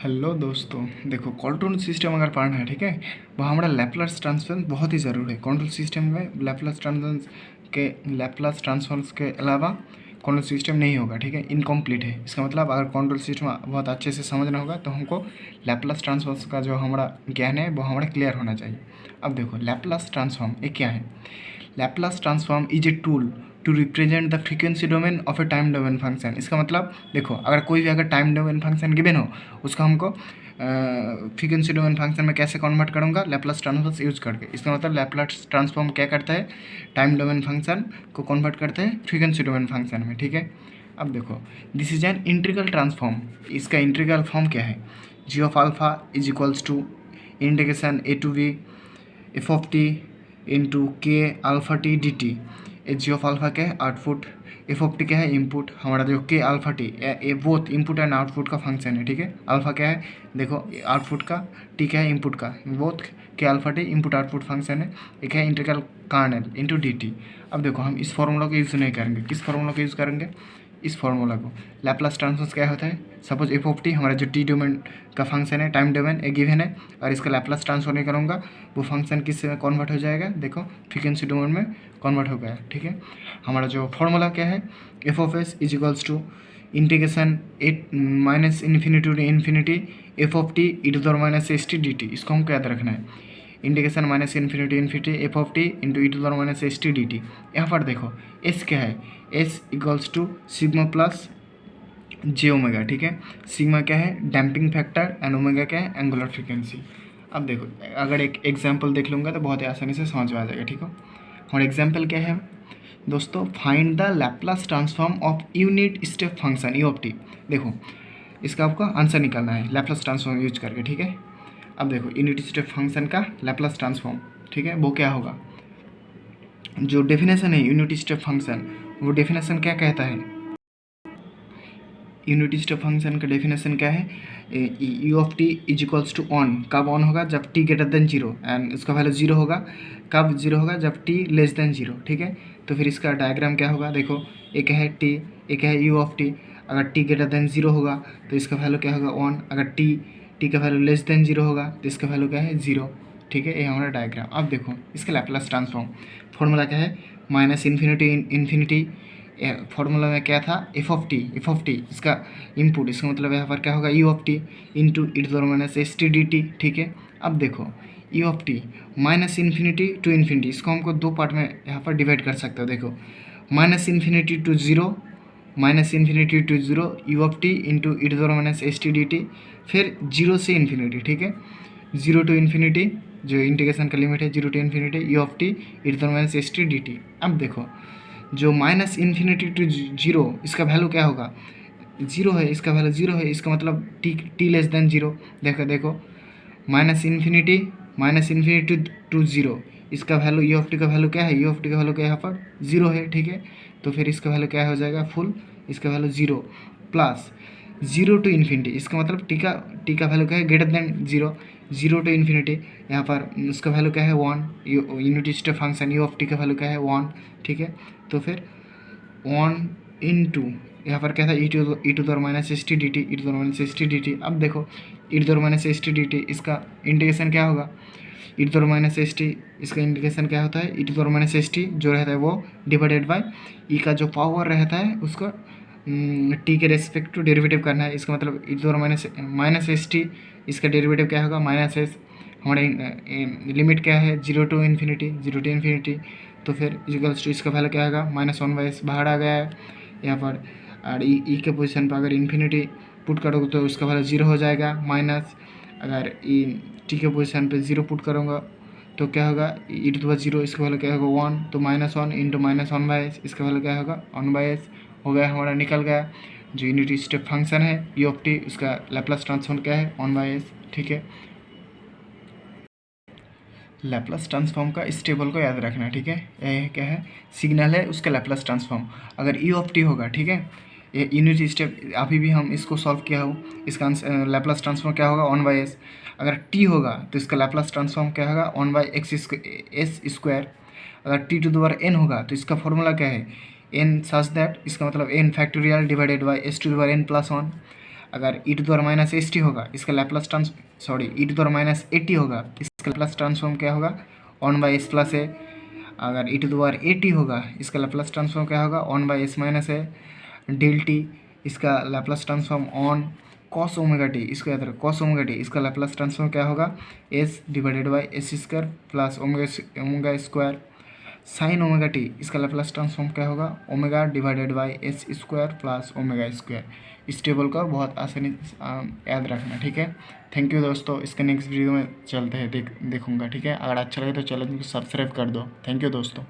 Hello दोस्तों, देखो control system अगर पढ़ना है, ठीक है, वह हमारा लैपलास ट्रांसफॉर्म बहुत ही ज़रूरी है। कंट्रोल सिस्टम में लैपलास ट्रांसफॉर्म्स के अलावा कंट्रोल सिस्टम नहीं होगा, ठीक है, इनकम्प्लीट है। इसका मतलब अगर कंट्रोल सिस्टम बहुत अच्छे से समझना होगा तो हमको लैपलास ट्रांसफॉर्म्स का जो हमारा ज्ञान है वो हमारा क्लियर होना चाहिए। अब देखो लैपलास ट्रांसफॉर्म ये क्या है। Laplace transform is a tool to represent the frequency domain of a time domain function. इसका मतलब देखो, अगर कोई भी अगर टाइम डोमेन फंक्शन गिवन हो, उसका हमको फ्रीक्वेंसी डोमेन फंक्शन में कैसे कन्वर्ट करूँगा, लैपलास ट्रांसफॉर्म यूज करके। इसका मतलब लैपलास ट्रांसफॉर्म क्या करता है, टाइम डोमेन फंक्शन को कन्वर्ट करते हैं फ्रीक्वेंसी डोमेन फंक्शन में, ठीक है। अब देखो, this is an integral transform. इसका इंटीग्रल फॉर्म क्या है, G of alpha is equals to integration A to B F of T into K alpha T D T. A G of alpha क्या है, आउटपुट, एफ ऑफ टी क्या है, input. हमारा जो के अल्फा टी ये बोथ इनपुट एंड आउटपुट का function है, ठीक है। अल्फा क्या है, देखो आउटपुट का, टी क्या है, इनपुट का। Both k alpha t input output function है। एक है integral kernel into d T. अब देखो, हम इस फॉर्मूला को यूज़ नहीं करेंगे। किस फॉर्मूला को यूज़ करेंगे, इस फॉर्मूला को। लैपलास ट्रांसफॉर्म क्या होता है, सपोज एफ ऑफ टी हमारा जो टी डोमेन का फंक्शन है, टाइम डोमेन ए गिवन है, और इसका लैपलास ट्रांसफॉर्म नहीं करूँगा, वो फंक्शन किस में कन्वर्ट हो जाएगा, देखो फ्रीक्वेंसी डोमेन में कन्वर्ट हो गया, ठीक है। हमारा जो फॉर्मूला क्या है, f of s is equals to integration minus infinity to infinity f of t E to the minus S T D t. इसको हमको याद रखना है, integration minus infinity infinity f of T into e to the minus S T D t. यहाँ पर देखो s क्या है, s equals to sigma plus j omega, ठीक है। सिग्मा क्या है, डैम्पिंग फैक्टर, एंड ओमेगा क्या है, एंगुलर फ्रीक्वेंसी। अब देखो, अगर एक एग्जाम्पल देख लूँगा तो बहुत ही आसानी से समझ में आ जाएगा, ठीक है। और एग्जाम्पल क्या है दोस्तों, find the Laplace transform of unit step function u of T. देखो, इसका आपको आंसर निकालना है लैपलास ट्रांसफॉर्म यूज करके, ठीक है। अब देखो, यूनिट स्टेप फंक्शन का लैपलास ट्रांसफॉर्म, ठीक है, वो क्या होगा। जो डेफिनेशन है यूनिट स्टेप फंक्शन, वो डेफिनेशन क्या कहता है, यूनिट स्टेप फंक्शन का डेफिनेशन क्या है, u of t is equals to on. कब ऑन होगा, जब t greater than zero, and इसका वैल्यू जीरो होगा। कब जीरो होगा, जब टी लेस देन जीरो, ठीक है। तो फिर इसका डायग्राम क्या होगा, देखो एक है टी, एक है यू ऑफ टी। अगर टी ग्रेटर देन जीरो होगा तो इसका वैल्यू क्या होगा, ऑन। अगर टी का वैल्यू लेस देन जीरो होगा तो इसका वैल्यू क्या है, जीरो, ठीक है। ये हमारा डायग्राम। अब देखो इसका लैपलास ट्रांसफॉर्म फॉर्मूला क्या है, माइनस इन्फिनिटी इन्फिनिटी। फॉर्मूला में क्या था, एफ ऑफ टी इसका इनपुट। इसका मतलब यहाँ पर क्या होगा, u of T into e to the minus S T D t, ठीक है। अब देखो u of t minus infinity to infinity, इसको हमको दो पार्ट में यहाँ पर डिवाइड कर सकते हो। देखो minus infinity to zero, minus infinity to zero u of T into e to the minus S T D t. फिर जीरो से इन्फिनिटी, ठीक है, जीरो टू इन्फिनिटी जो इंटीग्रेशन का लिमिट है, zero to infinity u of t E to the minus S T D T. अब देखो जो माइनस इन्फिनिटी टू जीरो, इसका वैल्यू क्या होगा, जीरो है, इसका वैल्यू जीरो है। इसका मतलब टी लेस देन जीरो। देखो माइनस इन्फिनिटी टू जीरो, इसका वैल्यू यू ऑफ टी का वैल्यू क्या है, यू ऑफ टी का वैल्यू क्या है, यहाँ पर जीरो है, ठीक है। तो फिर इसका वैल्यू क्या हो जाएगा, फुल, इसका value zero plus zero to infinity. इसका मतलब टी का वैल्यू क्या है, greater than zero, zero to infinity. यहाँ पर उसका वैल्यू क्या है, one. Unit step function u of t का वैल्यू क्या है, वन, ठीक है। तो फिर वन इंटू यहाँ पर क्या था, E to the minus S T D T, E to the minus S T D T. अब देखो E to the minus S T D T, इसका इंटीग्रेशन क्या होगा, E to the minus S T, इसका integration क्या होता है, E to the minus S T जो रहता है वो डिवाइडेड बाय ई का जो पावर रहता है उसको टी के रेस्पेक्ट टू डेरिवेटिव करना है। इसका मतलब E to the minus S T, इसका डेरिवेटिव क्या होगा, माइनस एस। हमारे लिमिट क्या है, जीरो टू इन्फिनिटी। तो फिर इक्वल्स टू इसका वैल्यू क्या होगा, माइनस वन बाई एस बाहर आ गया है यहाँ पर। और ई के पोजीशन पर अगर इन्फिनिटी पुट करोगे तो उसका वैल्यू जीरो हो जाएगा, माइनस। अगर ई टी के पोजीशन पे जीरो पुट करूँगा तो क्या होगा, ई टू द जीरो, इसका वैल्यू क्या होगा, वन। तो minus one into minus one by S, इसका वैल्यू क्या होगा, वन बाई एस हो गया, हमारा निकल गया। जो यूनिट स्टेप फंक्शन है यू ऑफ टी, उसका लैपलास ट्रांसफॉर्म क्या है, वन बाई एस, ठीक है। लैपलास ट्रांसफॉर्म का इस टेबल को याद रखना है, ठीक है। ये क्या है, सिग्नल है, उसका लैपलास ट्रांसफॉर्म अगर यू ऑफ टी होगा, ठीक है। ये यूनिट स्टेप अभी भी हम इसको सॉल्व किया हो, इसका लैपलास ट्रांसफॉर्म क्या होगा, वन बाई एस। अगर टी होगा तो इसका लैपलास ट्रांसफॉर्म क्या होगा, one by X S square. अगर T to the power N होगा तो इसका फॉर्मूला क्या है, एन सच दैट, इसका मतलब N factorial divided by S to the power N plus one. अगर E to the power minus S T होगा इसका Laplace E to the power minus A T होगा इसका लैप्लास ट्रांसफॉर्म क्या होगा 1/s प्लस ए। अगर E to the power eighty होगा इसका लैप्लास ट्रांसफॉर्म क्या होगा 1/s माइनस ए डेल टी। इसका Laplace transform on cos omega T, इसको याद रखो कॉस ओमेगा टी, इसका लैप्लास ट्रांसफॉर्म क्या होगा S divided by S square plus omega square. Sine omega T, इसका लैप्लास ट्रांसफॉर्म क्या होगा omega divided by S square plus omega square. इस टेबल का बहुत आसानी याद रखना, ठीक है। थैंक यू दोस्तों, इसके नेक्स्ट वीडियो में चलते हैं देखूंगा, ठीक है। अगर अच्छा लगे तो चैनल को सब्सक्राइब कर दो। थैंक यू दोस्तों।